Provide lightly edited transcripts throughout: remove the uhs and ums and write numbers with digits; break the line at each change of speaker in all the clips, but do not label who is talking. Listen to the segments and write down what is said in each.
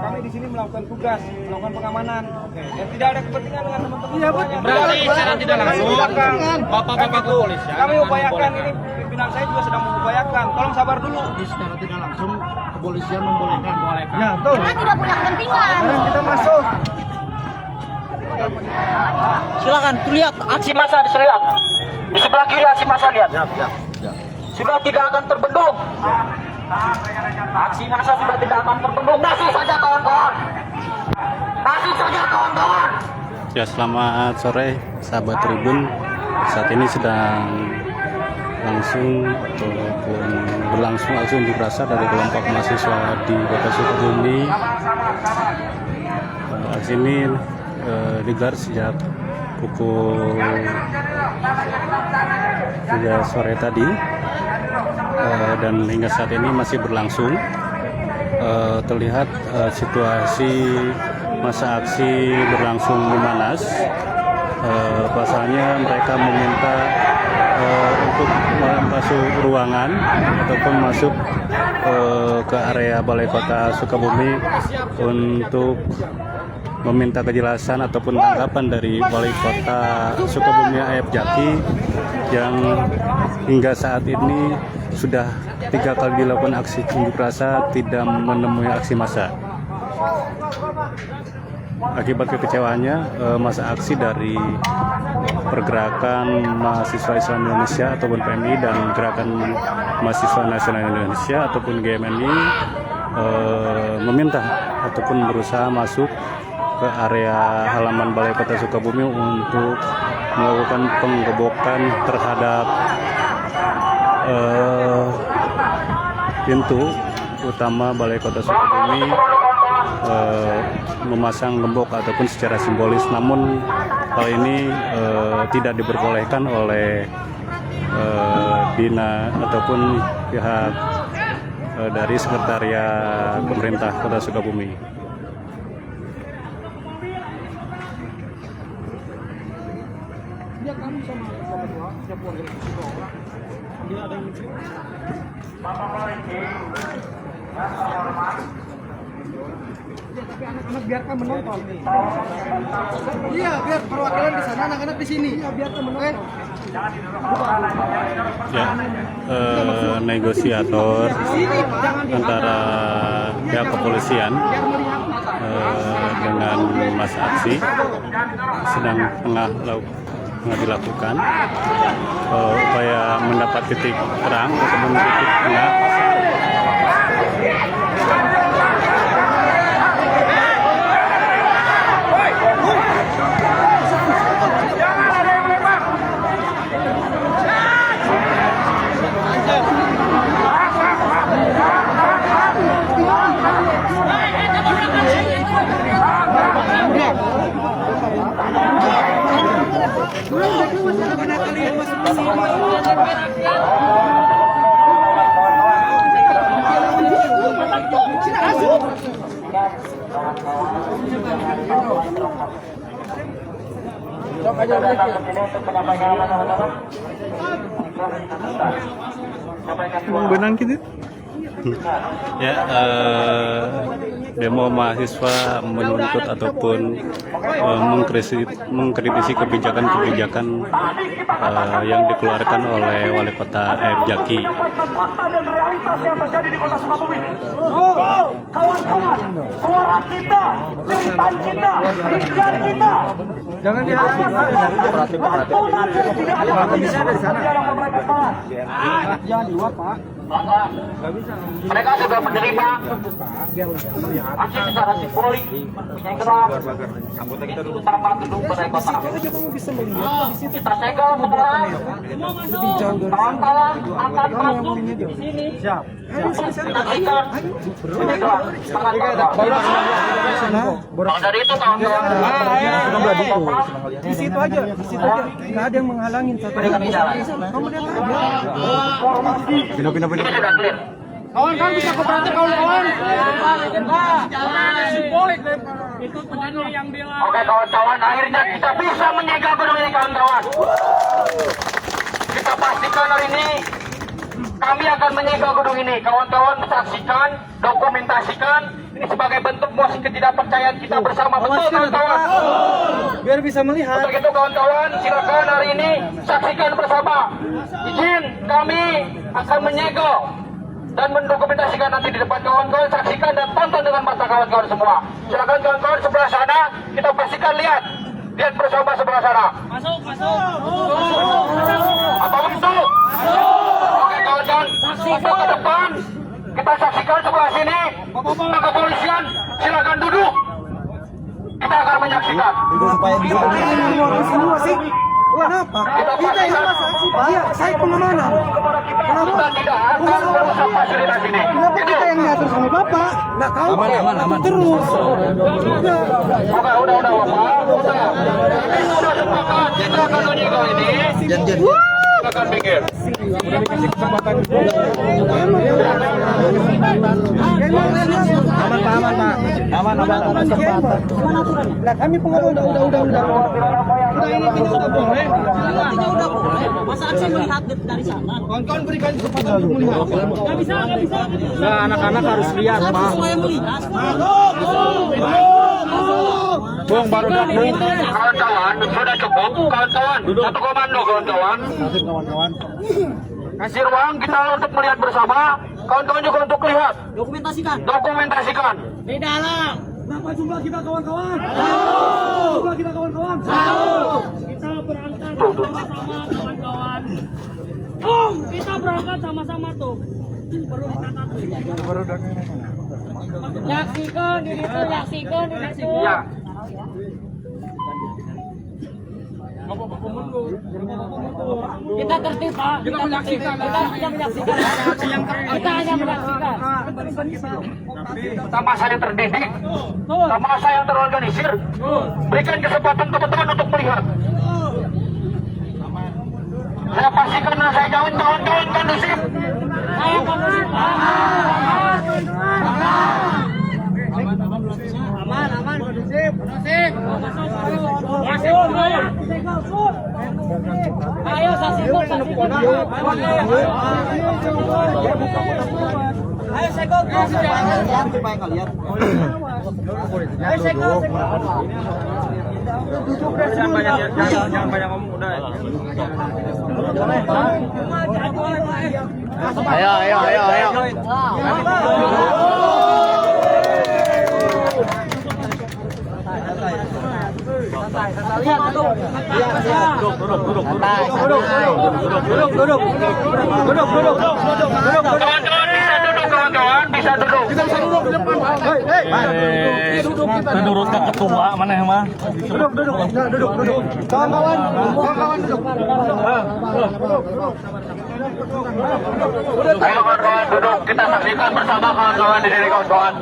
Kami di sini melakukan tugas, melakukan pengamanan. Ya, tidak ada kepentingan dengan teman-teman.
Iya, berarti secara tidak langsung bapak-bapak kepolisian
kami upayakan ini, pimpinan saya juga sedang mengupayakan. Tolong sabar dulu.
secara tidak langsung kepolisian membolehkan.
Ya, betul.
Kita tidak punya kepentingan.
Sekarang kita masuk.
Silakan lihat aksi massa lihat. Di sebelah kiri aksi massa lihat. Sudah tidak akan terbendung. Aksi massa sudah tidak akan terbendung. Masuk saja kawan-kawan. Masuk saja kawan-kawan.
Ya, selamat sore sahabat Tribun. Saat ini sedang berlangsung aksi unjuk rasa dari kelompok mahasiswa di Kota Sukabumi. Aksi ini digelar sejak pukul 3 sore tadi dan hingga saat ini masih berlangsung. Terlihat situasi masa aksi berlangsung memanas. Pasalnya mereka meminta untuk masuk ruangan ataupun masuk ke area Balai Kota Sukabumi untuk meminta kejelasan ataupun tanggapan dari Wali Kota Sukabumi A.F. Jaki yang hingga saat ini sudah 3 kali dilakukan aksi unjuk rasa tidak menemui aksi massa. Akibat kekecewaannya, masa aksi dari Pergerakan Mahasiswa Islam Indonesia ataupun PMI dan Gerakan Mahasiswa Nasional Indonesia ataupun GMNI meminta ataupun berusaha masuk ke area halaman Balai Kota Sukabumi untuk melakukan penggebokan terhadap pintu utama Balai Kota Sukabumi, memasang gembok ataupun secara simbolis. Namun hal ini tidak diperbolehkan oleh Bina ataupun pihak dari Sekretariat Pemerintah Kota Sukabumi.
Tapi anak-anak biarkan menonton. Iya, biar perwakilan di sana, anak-anak di sini. Iya, biarkan menonton.
Ya, negosiator antara pihak kepolisian dengan masa aksi sedang tengah dilakukan upaya mendapat titik terang ataupun titik tengah. Benang gitu. Ya, demo mahasiswa menuntut ataupun mengkritisi kebijakan-kebijakan yang dikeluarkan oleh Wali Kota A.F. Jaki.
Jangan dihalangi, Pak. Jangan di luar, Pak.
Mereka sudah menerima aksi secara simbolik menyegel pintu utama gedung Balai Kota. Kita segel semua. Kawan-kawan akan masuk di sini.
Siap.
Kita ikat penyegelan sangat dari itu kawan-kawan.
Di situ aja, nggak ada yang menghalangin satu. Kamu lihat aja.
Ini sudah clear.
Kawan-kawan bisa kooperatif, kawan-kawan.
Simbolik itu penyanyi yang bilang.
Oke kawan-kawan, akhirnya kita bisa menyegel gedung ini kawan-kawan. Kita pastikan hari ini Kami akan menyegel gedung ini. Kawan-kawan saksikan, dokumentasikan. Ini sebagai bentuk mosi ketidakpercayaan kita bersama. Betul kawan-kawan?
Biar bisa melihat.
Untuk itu kawan-kawan, silakan hari ini saksikan bersama. Izin kami akan menyegel dan mendokumentasikan nanti di depan kawan-kawan. Saksikan dan tonton dengan mata kawan-kawan semua. Silakan kawan-kawan sebelah sana, kita pastikan lihat bersama sebelah sana.
Masuk.
Apa masuk? Oke kawan-kawan, untuk ke depan kita saksikan sebelah sini. Pak kepolisian, silakan duduk. Kita akan menyaksikan.
Kenapa?
Kita pastikan.
Iya, saya pengamanan.
Kita tidak akan merusak fasilitas ini.
Kenapa kita yang diatur sama Bapak? Nggak tahu. Aman. Terus.
Udah, Bapak. Ini sudah sepakat. Kita akan menyegel ini. Kita akan pikir.
Aman, Pak. Lah kami pengaruh udah. Ini kita udah boleh.
Masa aksi melihat dari sana?
Kawan-kawan berikan kesempatan untuk melihat.
Nggak bisa.
Nah, anak-anak harus lihat, Pak.
Semuanya melihat.
Bung baru datang.
Kawan-kawan, sudah cukup. Kawan-kawan, satu komando kawan-kawan. Kasih ruang kita untuk melihat bersama. Kawan-kawan juga untuk lihat. Dokumentasikan.
Di dalam.
Berapa jumlah kita kawan-kawan? Jumlah kita kawan-kawan?
Kita berangkat sama-sama kawan-kawan. Kita berangkat sama-sama tuh. Perlu dicatat. Yaksikan di situ.
Ya.
Kita tertib, Pak. Kita menyaksikan. Kita hanya menyaksikan.
Kita masa yang terdidik. Kita masa yang terorganisir. Berikan kesempatan teman-teman untuk melihat. Saya pastikan dan saya jamin kawan-kawan kondusif.
Saya kondusif, Pak.
Aman, kondusif.
Ayo saksikan.
Ayo segel. Supaya nggak lihat. Ayo segel.
Jangan banyak ngomong udah. Ayo.
Kawan-kawan bisa duduk.
Menurut ketua mana yang mah?
Duduk. Kawan-kawan duduk.
Ayo kawan-kawan duduk. Kita saksikan bersama kawan-kawan di sini kawan-kawan.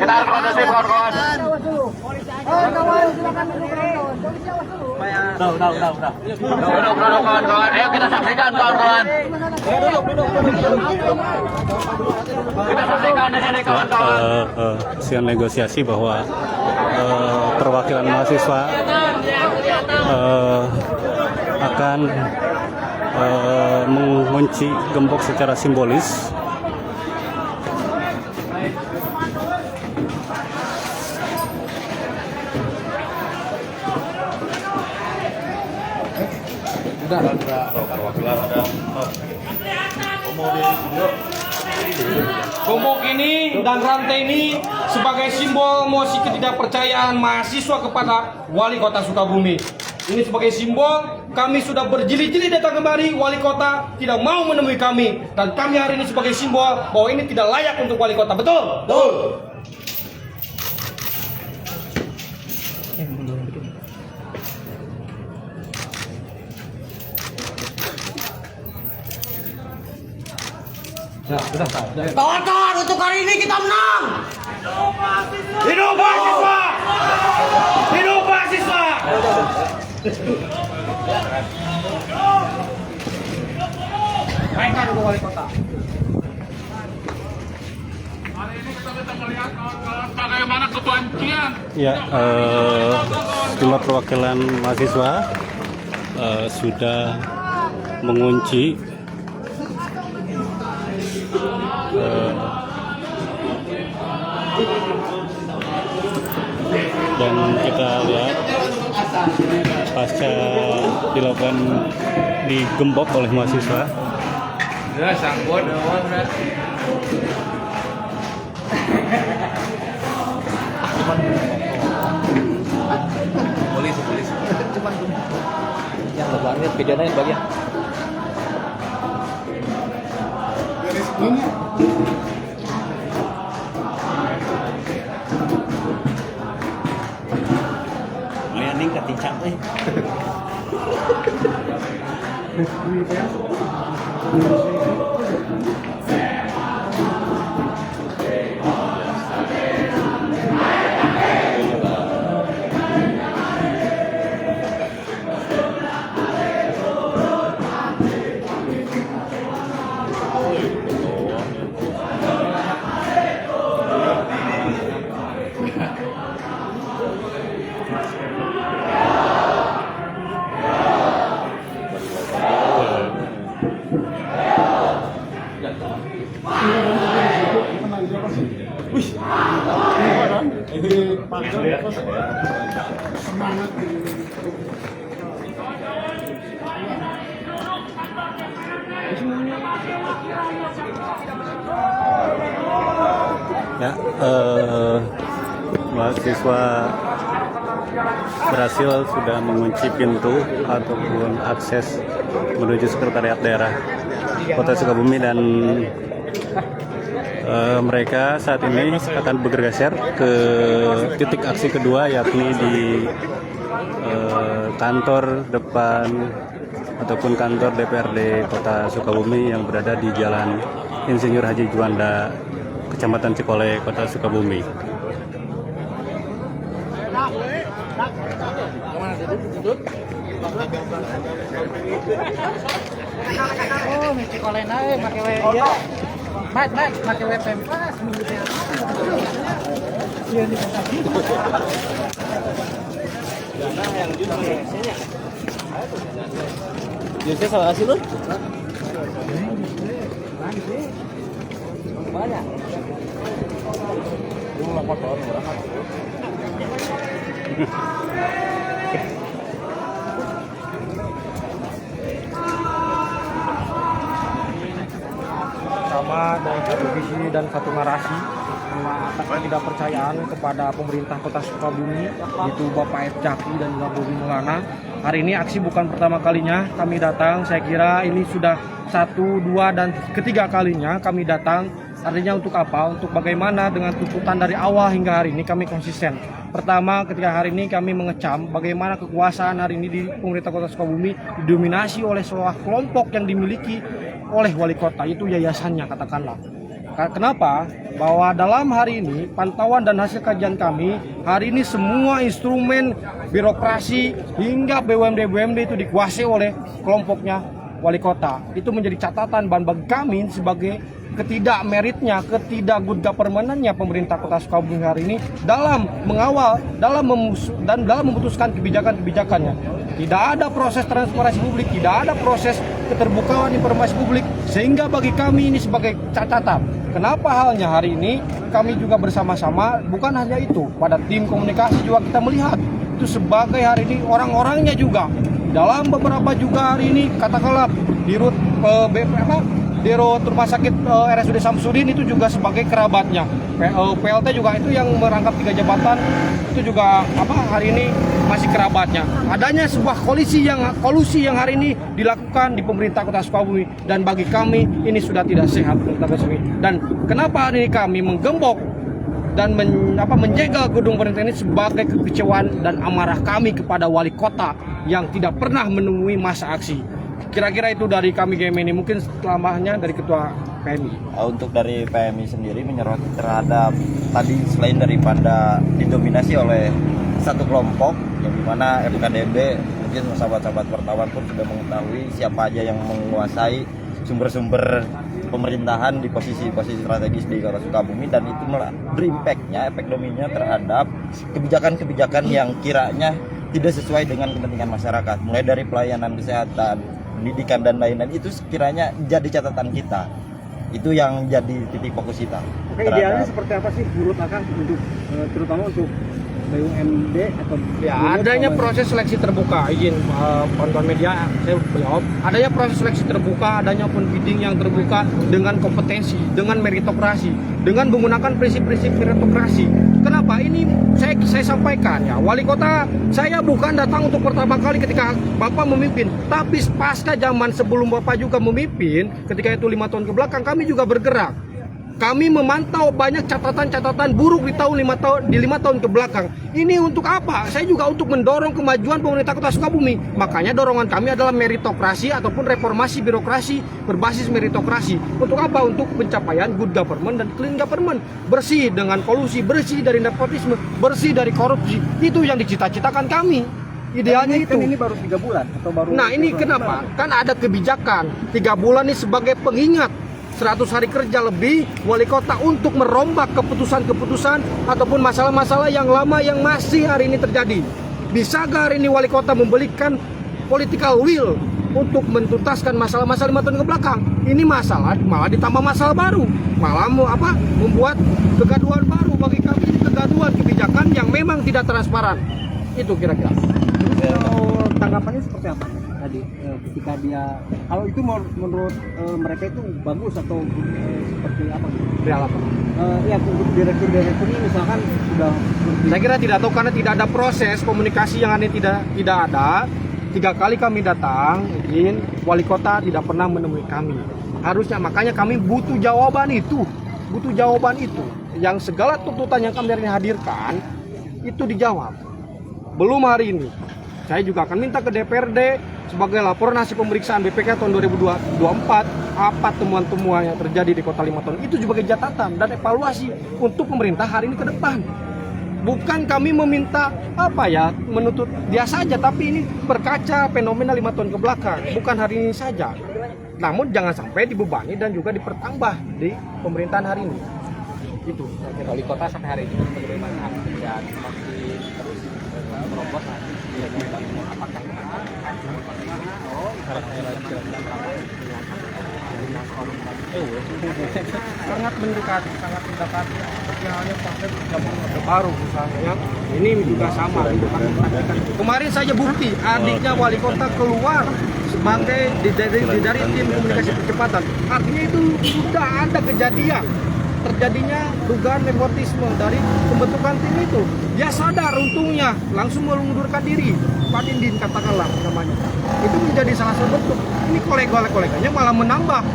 Kita harus kondusif kawan-kawan.
Kawan-kawan silakan duduk.
Udah.
Duduk kawan-kawan. Ayo kita saksikan kawan-kawan. Kita saksikan di sini kawan-kawan.
Siang negosiasi bahwa perwakilan mahasiswa akan mengunci gembok secara simbolis.
Gembok ini dan rantai ini sebagai simbol mosi ketidakpercayaan mahasiswa kepada Wali Kota Sukabumi. Ini sebagai simbol kami sudah berjili-jili datang kemari, Wali Kota tidak mau menemui kami, dan kami hari ini sebagai simbol bahwa ini tidak layak untuk Wali Kota. Betul? Betul.
Kawan-kawan, untuk hari ini kita menang.
Hidup mahasiswa! Hidup mahasiswa! Naikkan untuk Wali Kota. Hari ini kita bisa melihat kawan-kawan bagaimana kebencian.
Ya, sejumlah perwakilan mahasiswa sudah mengunci bisa lihat pasca dilakukan digembok oleh mahasiswa.
Ya, sangkut udah. Polisi.
Cuman
Yang lebarnya videonya yang bagian.
Lihat nih keticak nih. Ya, mahasiswa berhasil sudah mengunci pintu ataupun akses menuju sekretariat daerah Kota Sukabumi dan mereka saat ini akan bergeser ke titik aksi kedua, yakni di kantor depan ataupun kantor DPRD Kota Sukabumi yang berada di Jalan Insinyur Haji Juanda, Kecamatan Cikole, Kota Sukabumi.
oh, Cikole naik pakai we ya. Naik pakai we pempas mulutnya. Iya nih tadi.
Yang jujur biasanya. Justru soal hasil lu? Banyak. Jumlah motor berapa?
Sama dari satu visi dan satu narasi atas ketidakpercayaan kepada pemerintah Kota Sukabumi, itu Bapak F. Jaki dan juga Bobi Maulana. Hari ini aksi bukan pertama kalinya kami datang, saya kira ini sudah 1, 2, dan ketiga kalinya kami datang. Artinya untuk apa? Untuk bagaimana dengan tuntutan dari awal hingga hari ini kami konsisten. Pertama, ketika hari ini kami mengecam bagaimana kekuasaan hari ini di pemerintah Kota Sukabumi didominasi oleh sebuah kelompok yang dimiliki oleh wali kota, itu yayasannya katakanlah. Kenapa? Bahwa dalam hari ini pantauan dan hasil kajian kami, hari ini semua instrumen birokrasi hingga BUMD itu dikuasai oleh kelompoknya wali kota. Itu menjadi catatan dan bagi kami sebagai ketidakmeritnya, ketidak good governance-nya pemerintah Kota Sukabumi hari ini dalam mengawal, dalam memutuskan kebijakan-kebijakannya. Tidak ada proses transparansi publik, tidak ada proses keterbukaan informasi publik, sehingga bagi kami ini sebagai catatan. Kenapa halnya hari ini kami juga bersama-sama, bukan hanya itu, pada tim komunikasi juga kita melihat itu sebagai hari ini orang-orangnya juga dalam beberapa juga hari ini katakanlah dirut Dirut Rumah Sakit RSUD Samsudin itu juga sebagai kerabatnya. PLT juga itu yang merangkap 3 jabatan itu juga hari ini masih kerabatnya. Adanya sebuah kolusi yang hari ini dilakukan di pemerintah Kota Sukabumi, dan bagi kami ini sudah tidak sehat pemerintah Kota Sukabumi. Dan kenapa hari ini kami menggembok dan menjegal gedung pemerintah ini sebagai kekecewaan dan amarah kami kepada wali kota yang tidak pernah menemui masa aksi. Kira-kira itu dari kami GMI, mungkin tambahnya dari Ketua PMI.
Untuk dari PMI sendiri menyoroti terhadap tadi, selain daripada didominasi oleh satu kelompok yang dimana FKDB, mungkin sahabat-sahabat wartawan pun sudah mengetahui siapa aja yang menguasai sumber-sumber pemerintahan di posisi-posisi strategis di Kota Sukabumi, dan itu berimpaknya, efek dominonya terhadap kebijakan-kebijakan yang kiranya tidak sesuai dengan kepentingan masyarakat, mulai dari pelayanan kesehatan, pendidikan dan lain-lain. Itu sekiranya jadi catatan kita, itu yang jadi titik fokus kita.
Oke, idealnya seperti apa sih menurut Akang untuk terutama untuk BUMD atau
Ya, adanya proses seleksi terbuka, izin kawan-kawan media saya jawab. Adanya proses seleksi terbuka, adanya open bidding yang terbuka dengan kompetensi, dengan meritokrasi, dengan menggunakan prinsip-prinsip meritokrasi. Kenapa? Ini saya sampaikan ya, wali kota saya bukan datang untuk pertama kali ketika Bapak memimpin, tapi pasca zaman sebelum Bapak juga memimpin, ketika itu 5 tahun ke belakang kami juga bergerak. Kami memantau banyak catatan-catatan buruk di tahun 5 tahun ke belakang. Ini untuk apa? Saya juga untuk mendorong kemajuan pemerintah Kota Sukabumi. Makanya dorongan kami adalah meritokrasi ataupun reformasi birokrasi berbasis meritokrasi. Untuk apa? Untuk pencapaian good government dan clean government. Bersih dengan kolusi, bersih dari nepotisme, bersih dari korupsi. Itu yang dicita-citakan kami. Idealnya itu.
Ini baru 3 bulan atau baru?
Nah, ini kenapa? Kan ada kebijakan 3 bulan ini sebagai pengingat 100 hari kerja lebih wali kota untuk merombak keputusan-keputusan ataupun masalah-masalah yang lama yang masih hari ini terjadi. Bisa gak hari ini wali kota memberikan political will untuk mentuntaskan masalah-masalah 5 tahun ke belakang? Ini masalah malah ditambah masalah baru, malah membuat kegaduhan baru. Bagi kami ini kegaduhan kebijakan yang memang tidak transparan. Itu kira-kira.
Tanggapannya seperti apa tadi ketika dia, kalau itu menurut mereka itu bagus atau seperti apa gitu?
Real apa?
Ya untuk direktur ini misalkan sudah.
Saya kira tidak tahu karena tidak ada proses komunikasi yang aneh, tidak ada. 3 kali kami datang, izin wali kota tidak pernah menemui kami. Harusnya makanya kami butuh jawaban itu, yang segala tuntutan yang kami hari ini hadirkan itu dijawab. Belum hari ini. Saya juga akan minta ke DPRD sebagai laporan hasil pemeriksaan BPK tahun 2024 apa temuan-temuan yang terjadi di Kota 5 tahun itu sebagai catatan dan evaluasi untuk pemerintah hari ini ke depan. Bukan kami meminta menuntut dia saja, tapi ini berkaca fenomena 5 tahun ke belakang, bukan hari ini saja. Namun jangan sampai dibebani dan juga dipertambah di pemerintahan hari ini. Itu.
Wali kota sampai hari ini bagaimana dan masih terus merobot nanti apakah
sangat mendekati seperti halnya partai zaman Orde Baru misalnya. Ini juga sama. Kemarin saja bukti adiknya wali kota keluar sebagai dari tim komunikasi percepatan. Artinya itu sudah ada kejadian terjadinya dugaan nepotisme dari pembentukan tim itu. Dia sadar untungnya langsung mengundurkan diri. Pak Dindin katakanlah namanya. Itu menjadi salah satu bentuk. Ini koleganya malah menambah.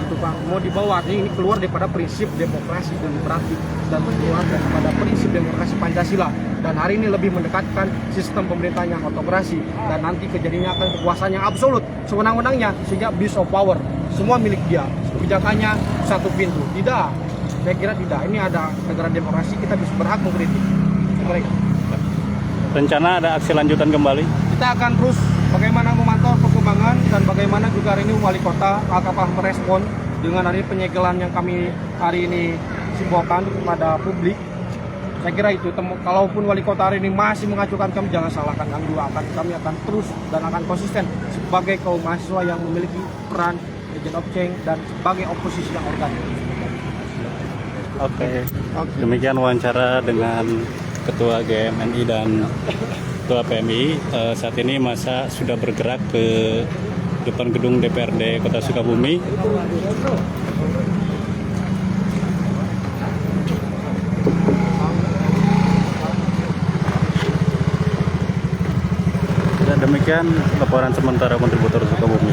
Itu Pak, mau dibawa ini keluar daripada prinsip demokrasi demokratik dan keluar daripada prinsip demokrasi Pancasila. Dan hari ini lebih mendekatkan sistem pemerintahan yang autokrasi dan nanti kejadiannya akan kekuasaan yang absolut sewenang-wenangnya sehingga abuse of power semua milik dia. Kebijakannya satu pintu. Tidak. Saya kira tidak. Ini ada negara demokrasi, kita bisa berhak mengkritik mereka.
Rencana ada aksi lanjutan kembali?
Kita akan terus bagaimana memantau perkembangan dan bagaimana juga hari ini wali kota apakah merespon dengan hari penyegelan yang kami hari ini simbolkan kepada publik. Saya kira itu. Kalaupun wali kota hari ini masih mengacukan kami, jangan salahkan kami juga. Kami akan terus dan akan konsisten sebagai kaum mahasiswa yang memiliki peran agent of change dan sebagai oposisi yang organik.
Oke. Demikian wawancara dengan Ketua GMNI dan Ketua PMI. Saat ini masa sudah bergerak ke depan gedung DPRD Kota Sukabumi. Dan demikian laporan sementara kontributor Sukabumi.